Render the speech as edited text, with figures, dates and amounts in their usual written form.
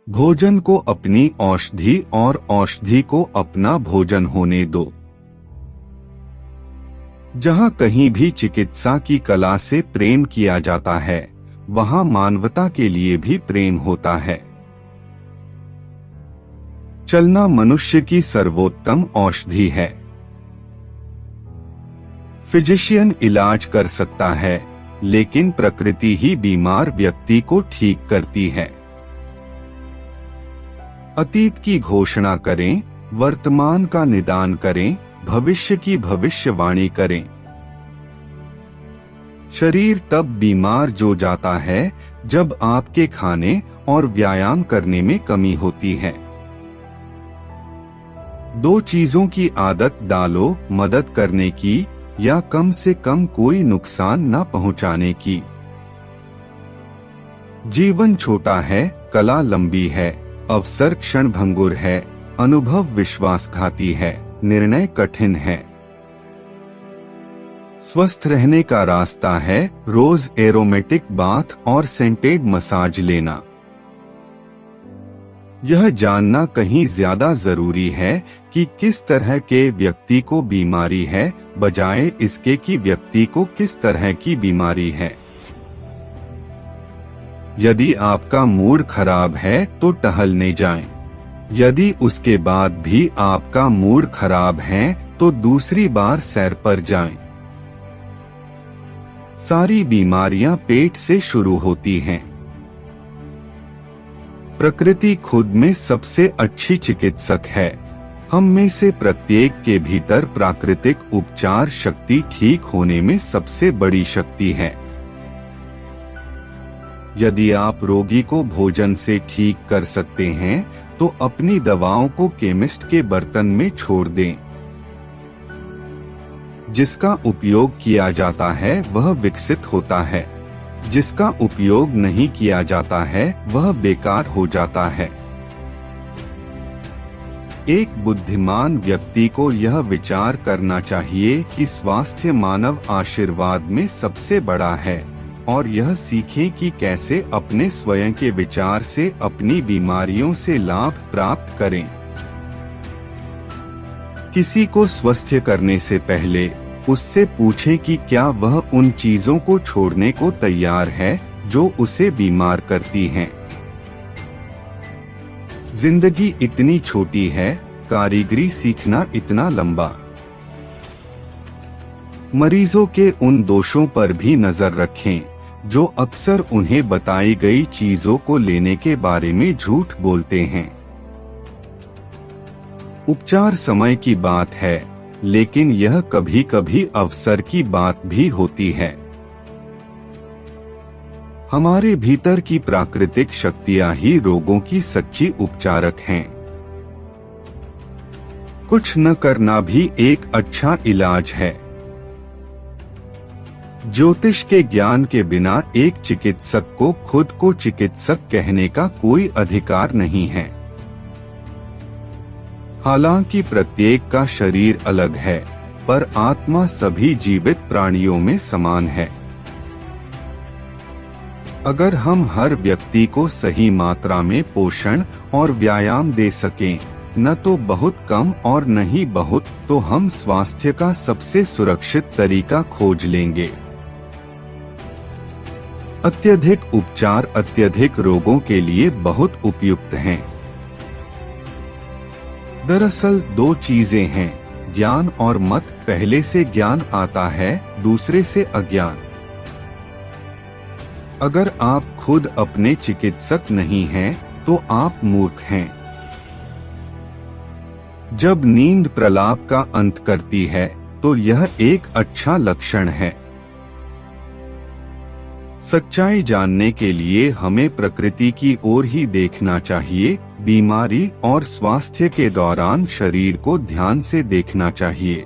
भोजन को अपनी औषधि और औषधि को अपना भोजन होने दो। जहाँ कहीं भी चिकित्सा की कला से प्रेम किया जाता है, वहाँ मानवता के लिए भी प्रेम होता है। चलना मनुष्य की सर्वोत्तम औषधि है। फिजिशियन इलाज कर सकता है, लेकिन प्रकृति ही बीमार व्यक्ति को ठीक करती है। अतीत की घोषणा करें, वर्तमान का निदान करें, भविष्य की भविष्यवाणी करें। शरीर तब बीमार जो जाता है जब आपके खाने और व्यायाम करने में कमी होती है। दो चीजों की आदत डालो, मदद करने की या कम से कम कोई नुकसान न पहुंचाने की। जीवन छोटा है, कला लंबी है, अवसर क्षणभंगुर है, अनुभव विश्वासघाती है, निर्णय कठिन है। स्वस्थ रहने का रास्ता है रोज एरोमेटिक बाथ और सेंटेड मसाज लेना। यह जानना कहीं ज्यादा जरूरी है कि किस तरह के व्यक्ति को बीमारी है, बजाय इसके कि व्यक्ति को किस तरह की बीमारी है। यदि आपका मूड खराब है तो टहलने जाएं। यदि उसके बाद भी आपका मूड खराब है तो दूसरी बार सैर पर जाएं। सारी बीमारियां पेट से शुरू होती हैं। प्रकृति खुद में सबसे अच्छी चिकित्सक है। हम में से प्रत्येक के भीतर प्राकृतिक उपचार शक्ति ठीक होने में सबसे बड़ी शक्ति है। यदि आप रोगी को भोजन से ठीक कर सकते हैं, तो अपनी दवाओं को केमिस्ट के बर्तन में छोड़ दें। जिसका उपयोग किया जाता है वह विकसित होता है, जिसका उपयोग नहीं किया जाता है वह बेकार हो जाता है। एक बुद्धिमान व्यक्ति को यह विचार करना चाहिए कि स्वास्थ्य मानव आशीर्वाद में सबसे बड़ा है, और यह सीखें कि कैसे अपने स्वयं के विचार से अपनी बीमारियों से लाभ प्राप्त करें। किसी को स्वस्थ करने से पहले उससे पूछें कि क्या वह उन चीजों को छोड़ने को तैयार है जो उसे बीमार करती हैं। जिंदगी इतनी छोटी है, कारीगरी सीखना इतना लंबा। मरीजों के उन दोषों पर भी नजर रखें जो अक्सर उन्हें बताई गई चीजों को लेने के बारे में झूठ बोलते हैं। उपचार समय की बात है, लेकिन यह कभी कभी अवसर की बात भी होती है। हमारे भीतर की प्राकृतिक शक्तियां ही रोगों की सच्ची उपचारक हैं। कुछ न करना भी एक अच्छा इलाज है। ज्योतिष के ज्ञान के बिना एक चिकित्सक को खुद को चिकित्सक कहने का कोई अधिकार नहीं है। हालांकि प्रत्येक का शरीर अलग है, पर आत्मा सभी जीवित प्राणियों में समान है। अगर हम हर व्यक्ति को सही मात्रा में पोषण और व्यायाम दे सकें, न तो बहुत कम और न ही बहुत, तो हम स्वास्थ्य का सबसे सुरक्षित तरीका खोज लेंगे। अत्यधिक उपचार अत्यधिक रोगों के लिए बहुत उपयुक्त हैं। दरअसल दो चीजें हैं, ज्ञान और मत। पहले से ज्ञान आता है, दूसरे से अज्ञान। अगर आप खुद अपने चिकित्सक नहीं हैं, तो आप मूर्ख हैं। जब नींद प्रलाप का अंत करती है, तो यह एक अच्छा लक्षण है। सच्चाई जानने के लिए हमें प्रकृति की ओर ही देखना चाहिए। बीमारी और स्वास्थ्य के दौरान शरीर को ध्यान से देखना चाहिए।